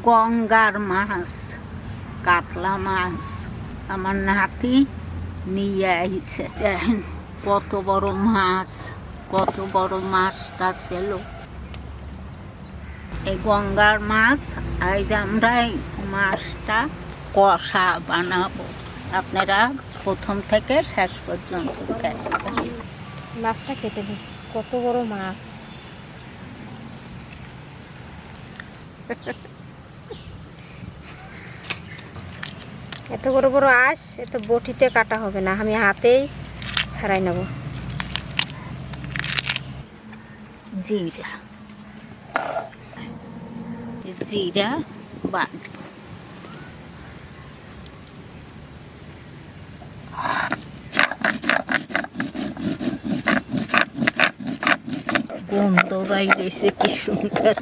গঙ্গার মাছ, কাতলা মাছ আমার নাতি নিয়ে আইছে। দেখেন কত বড় মাছ, কত বড় মাছটা ছিল। এই গঙ্গার মাছ আজ আমরা এই মাছটা কষা বানাবো। আপনারা প্রথম থেকে শেষ পর্যন্ত মাছটা কেটে দিই। কত বড় মাছ! এত বড় বড় আঁশ এত বটিতে কাটা হবে না, আমি হাতেই ছাড়াই নেব। জিরা জিরা বাটবো। গন্ধ বাইরেছে কি সুন্দর।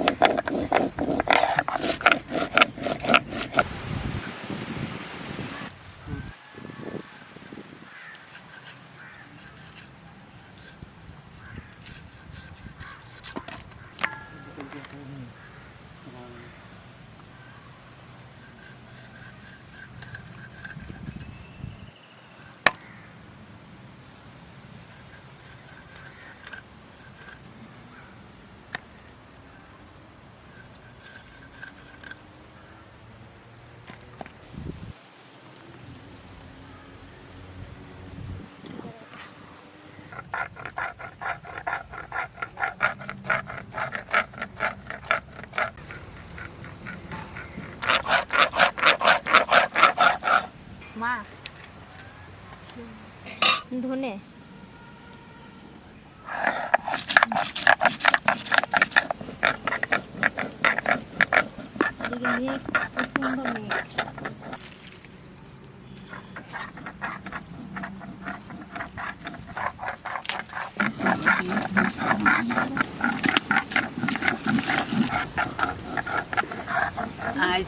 মাছ ধনে আজ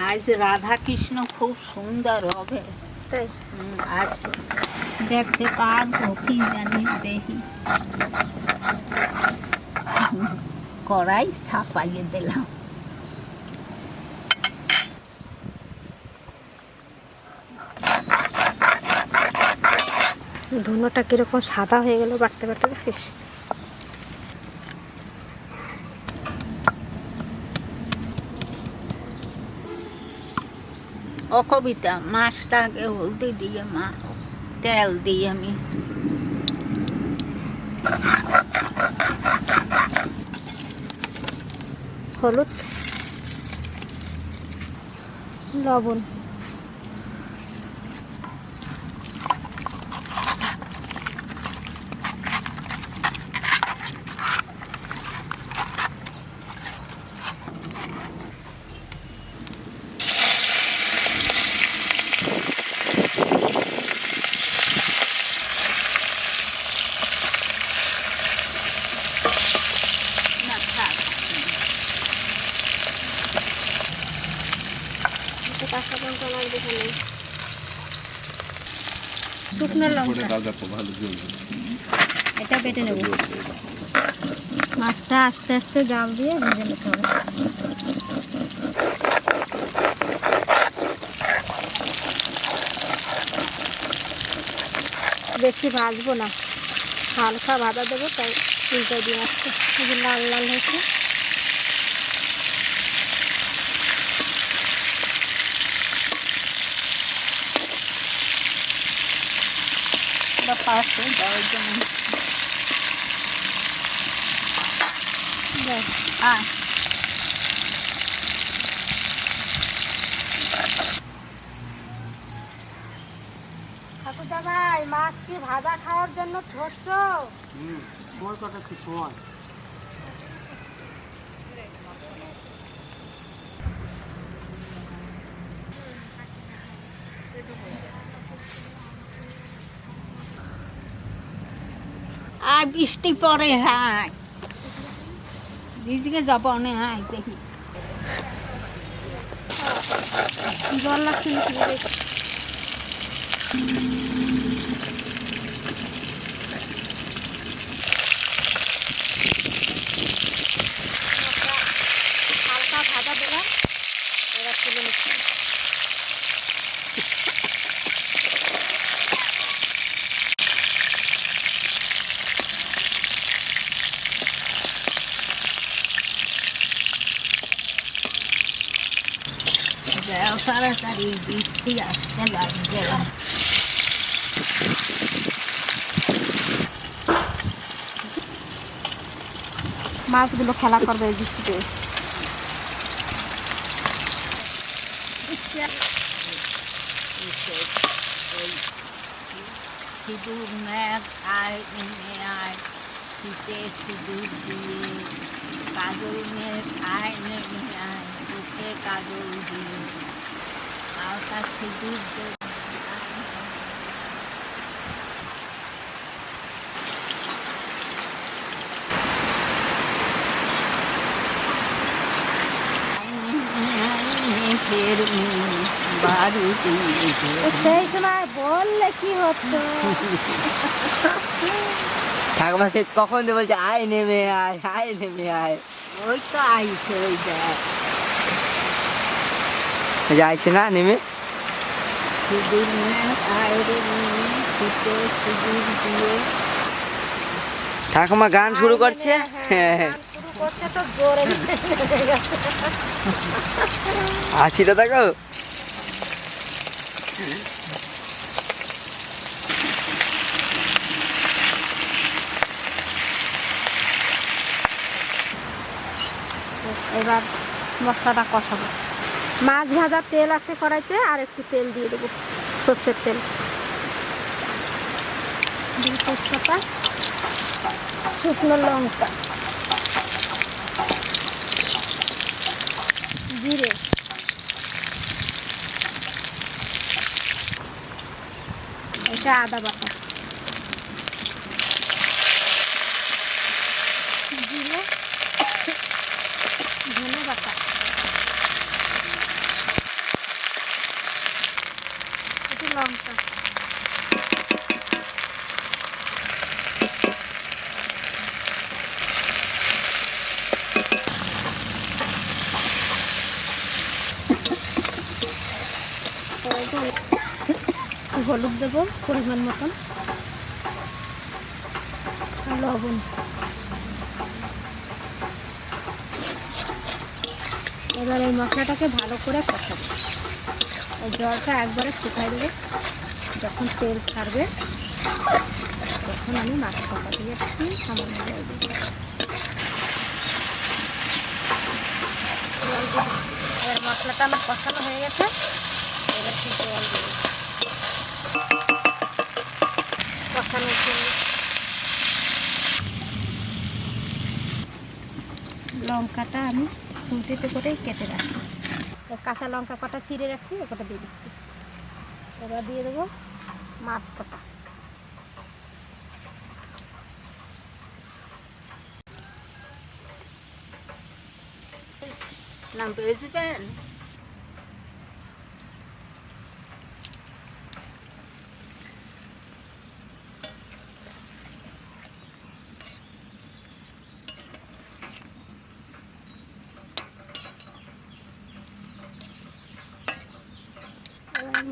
আজ রাধা কৃষ্ণ খুব সুন্দর হবে। তাই আজ দেখতে পারবো কি জানি, দেখি। কড়াই ছাপাইয়ে দিলাম। ধনেটা কিরকম সাদা হয়ে গেল বাটতে বাটতে, দেখছিস? ও কবিতা, মাছটাকে হলদি দিয়ে তেল দিয়ে আমি হলুদ, লবণ, কাঁচা লঙ্কা লাগবে, শুকনো লঙ্কা। এটা বেটে নেব। মাছটা আস্তে আস্তে জাল দিয়ে ভেজে নিতে হবে। বেশি ভাজবো না, হালকা ভাজা দেবো, তাই উল্টে দিয়ে আসছে। লাল লাল হয়েছে। পাশে দেওয়ার জন্য ভাই, মাছ কি ভাজা খাওয়ার জন্য ধরছো? মোর কথা কি শোন। আর বৃষ্টি পড়ে, হ্যাঁ ভিজকে যাবো অনেক। হ্যাঁ দেখি জল লাগছে নাকি? হালকা ভাজা দিলাম। তাড়াতাড়ি বৃষ্টি আসতে লাগবে। মাছগুলো খেলা করবে এই বৃষ্টিতে। সিঁদুর মেঘ আয় নেমে আয়, শীতে সিঁদুর দিয়ে, কাজল মেঘ আয় নেমে আয়, চোখে কাজল দিয়ে, হালকা সিঁদুর সেই সময় বললে কি হতো। ঠাকুমা সে কখন দিয়ে বলছে আয় নেমে আয়, আয় নেমে আয়। ওই তো আইছে, ওই দেখ যাইছে না নেমে। সিঁদুর মেঘ আয় রে নেমে, শীতে সিঁদুর দিয়ে। ঠাকুমা গান শুরু করছে। শুরু করছে তো জোরে। হাসিটা দেখো। এবার মশলাটা কষাবো। মাছ ভাজার তেল আছে কড়াইতে, আর একটু তেল দিয়ে দেবো, সর্ষের তেল। তেজপাতা, শুকনো লঙ্কা, জিরে, এটা আদা বাটা, জিরে, ধনে বাটা, একটু লঙ্কা, হলুদ দেবো পরিমাণ মতন, লবণ। এবার এই মশলাটাকে ভালো করে কষাবো। এই জলটা একবারে শুকাই দেবো। যখন তেল ছাড়বে তখন আমি মাছ কষা দিয়ে একটু সামান্য জল দেবো। এবার মশলাটা আমার কষানো হয়ে গেছে, এবার একটু জল দেবো কষানোর জন্য। লঙ্কাটা আমি খুঁটিতে করেই কেটে রাখছি, কাঁচা লঙ্কা কটা চিড়ে রাখছি, ও কটা দিয়ে দিচ্ছি। এবার দিয়ে দেবো মাছ কটা। নাম পেয়েছিলেন?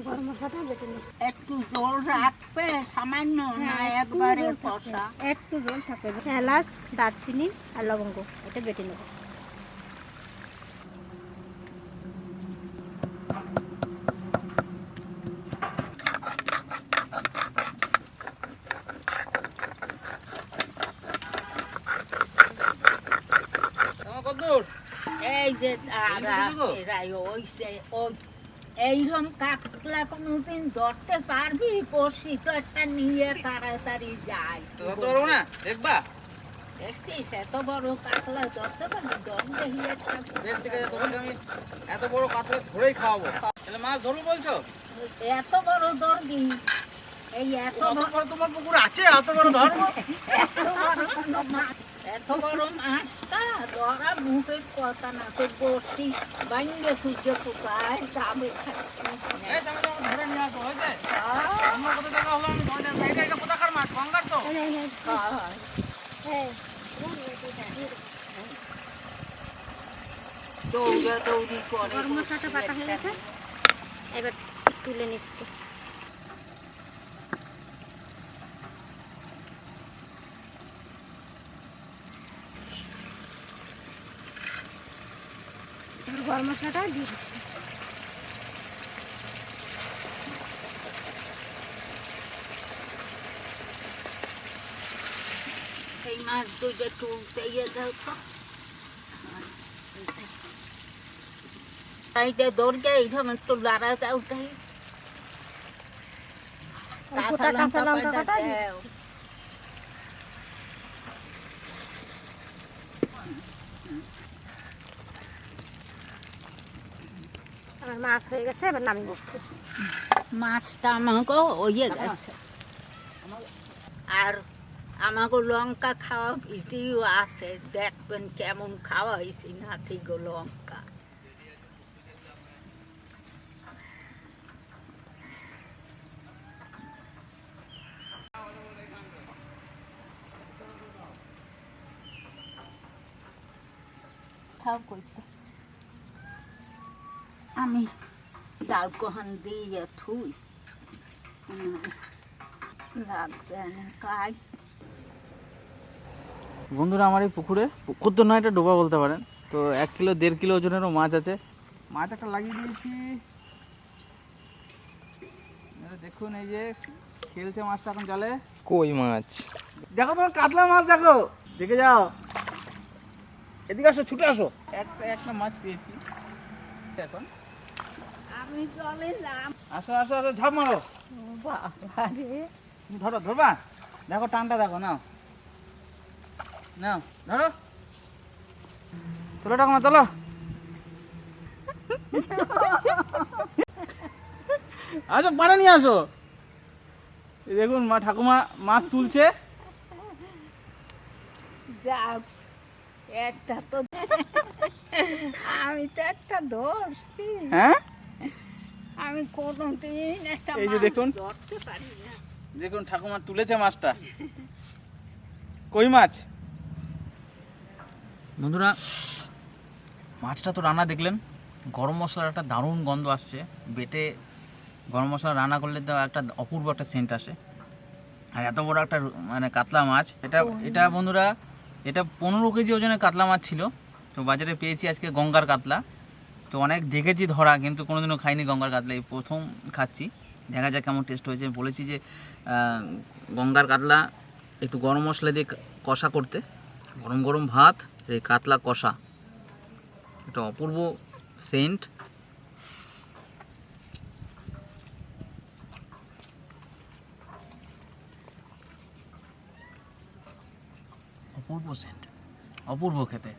গরম মশলাটা বেটে নিই। একটু জল রাখবে সামান্য, না একবারে কষা? একটু জল থাকবে। এলাচ, দারচিনি আর লবঙ্গ এটা বেটে নেব। এই যে এইরকম কাতলা কোনোদিন ধরতে পারবি? কষি তো একটা নিয়ে তাড়াতাড়ি যায়। দেখবা দেখছিস এত বড় কাতলা ধরতে পারবি? ধর দেখি একটা। বেশ ঠিক আছে, তোমাকে আমি এত বড় কাতলা ধরেই খাওয়াবো। তাহলে মাছ ধরবো বলছো? এত বড় ধরবি? এই এত বড় তোমার পুকুর আছে, এত বড় ধরবো? এত বড় মাছটা ধরা মুখের কথা না। তোর বসি বাইরে সূর্য পোকায় যাবে। ধরে নিয়ে আসো, হয়েছে? অন্য কোথাও দেখা হলো আমি ধরে নিয়ে আসবো। এটা কোথাকার মাছ? গঙ্গার তো? দৌড়াদৌড়ি করে। গরম মশলাটা বাটা হয়ে গেছে, এবার তুলে নিচ্ছি। গরম মশলাটা দিয়ে দিচ্ছি। এই মাছ দুইটা তুলতে গিয়ে দাও তো এইটা দরকার এইরকম একটু লাড়া দাও তাই কাঁচা লঙ্কা কাটা দাও আমার মাছ হয়ে গেছে, এবার নামিয়ে দিচ্ছি। মাছটা আমাকে হয়ে গেছে আর আমাকে লঙ্কা খাওয়া ভিডিও আছে, দেখবেন কেমন খাওয়া হয়েছে নাতি গো লঙ্কা। আমি ডাল কোহান দিয়ে থুই লাগবে না কাজ। বন্ধুরা আমার এই পুকুরে, পুকুর তো নয় এটা ডোবা বলতে পারেন, তো 1 কিলো 1.5 কিলো ওজনেরও মাছ আছে। মাছ একটা লাগিয়ে দিয়েছি, দেখুন এই যে খেলছে মাছটা এখন জালে। কই মাছ, দেখো তোমার কাতলা মাছ, দেখো দেখে যাও, এদিকে আসো, ছুটে আসো। একটা মাছ পেয়েছি এখন, আমি চলে নাম আসো আসো আসো, ঝাঁপ মারো। বাবা রে, ধরো, ধরবা, দেখো টানটা দেখো, নাও নাও, ধরো, চলো ঠাকুমা চলো। আসো পাড়ে নিয়ে আসো। এই দেখুন মা ঠাকুমা মাছ তুলছে। যাক একটা তো আমি তো একটা ধরছি, হ্যাঁ আমি কোনোদিন একটা এই যে মাছ দেখুন। ধরতে পারি না। দেখুন ঠাকুমা তুলেছে মাছটা, কই মাছ। বন্ধুরা মাছটা তো রান্না দেখলেন, গরম মশলার একটা দারুণ গন্ধ আসছে, বেটে গরম মশলা রান্না করলে তো একটা অপূর্ব একটা সেন্ট আসে। আর এত বড় একটা মানে কাতলা মাছ, এটা বন্ধুরা এটা 15 কেজি ওজনের কাতলা মাছ ছিল। তো বাজারে পেয়েছি আজকে গঙ্গার কাতলা। তো অনেক দেখেছি ধরা, কিন্তু কোনোদিনও খাইনি গঙ্গার কাতলা, এই প্রথম খাচ্ছি, দেখা যাক কেমন টেস্ট হয়েছে। বলেছি যে গঙ্গার কাতলা একটু গরম মশলা দিয়ে কষা করতে, গরম গরম ভাত, এই কাতলা কষা, এটা অপূর্ব সেন্ট। অপূর্ব সেন্ট, অপূর্ব খেতে।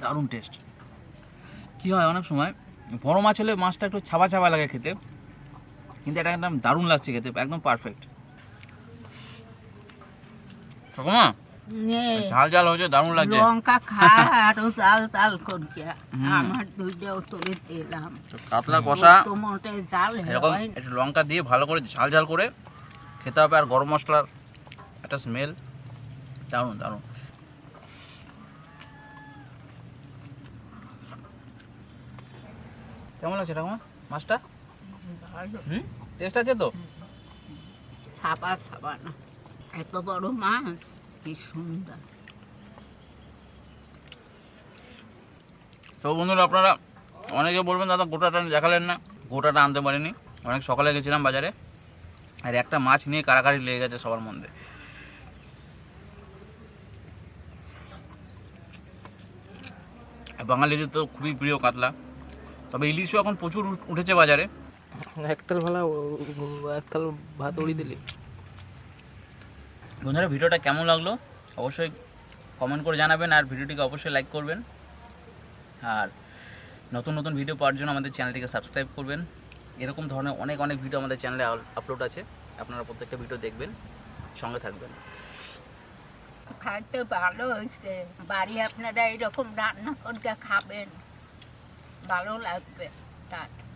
দারুণ টেস্ট। কী হয় অনেক সময় বড় মাছ হলে মাছটা একটু ছাবা ছাবা লাগে খেতে, কিন্তু এটা একদম দারুণ লাগছে খেতে, একদম পারফেক্ট। ঠাকুমা নে, ঝাল ঝাল হয়েছে, দারুণ লাগছে। লঙ্কা খা আরো জাল জাল করকে আমার দুইটাও তুলে দিলাম। কাতলা কষা তো মোটে জাল এরকম হয় একটু লঙ্কা দিয়ে ভালো করে ঝাল ঝাল করে খেতে হবে, আর গরম মশলার একটা স্মেল, দারুণ দারুণ। কেমন লাগছে ঠাকুমা মাছটা? টেস্ট আছে তো? সাবা সাবা না, এত বড় মাছ, কি সুন্দর। তো বন্ধুরা আপনারা অনেকে বলবেন দাদা গোটাটা দেখালেন না, গোটাটা আনতে পারিনি, অনেক সকালে গেছিলাম বাজারে, আর একটা মাছ নিয়ে কারাকারি লেগে গেছে সবার মধ্যে। বাঙালিদের তো খুবই প্রিয় কাতলা, তবে ইলিশও এখন প্রচুর উঠেছে বাজারে। একতাল ভালা, একতাল ভাত উড়িয়ে দিলি। বন্ধুরা ভিডিওটা কেমন লাগলো অবশ্যই কমেন্ট করে জানাবেন, আর ভিডিওটিকে অবশ্যই লাইক করবেন, আর নতুন নতুন ভিডিও পাওয়ার জন্য আমাদের চ্যানেলটিকে সাবস্ক্রাইব করবেন। এরকম ধরনের অনেক অনেক ভিডিও আমাদের চ্যানেলে আপলোড আছে, আপনারা প্রত্যেকটা ভিডিও দেখবেন, সঙ্গে থাকবেন। খাইতে ভালো হয়েছে, বাড়ি আপনারা এরকম রান্না করে খাবেন, ভালো লাগবে। টাটা।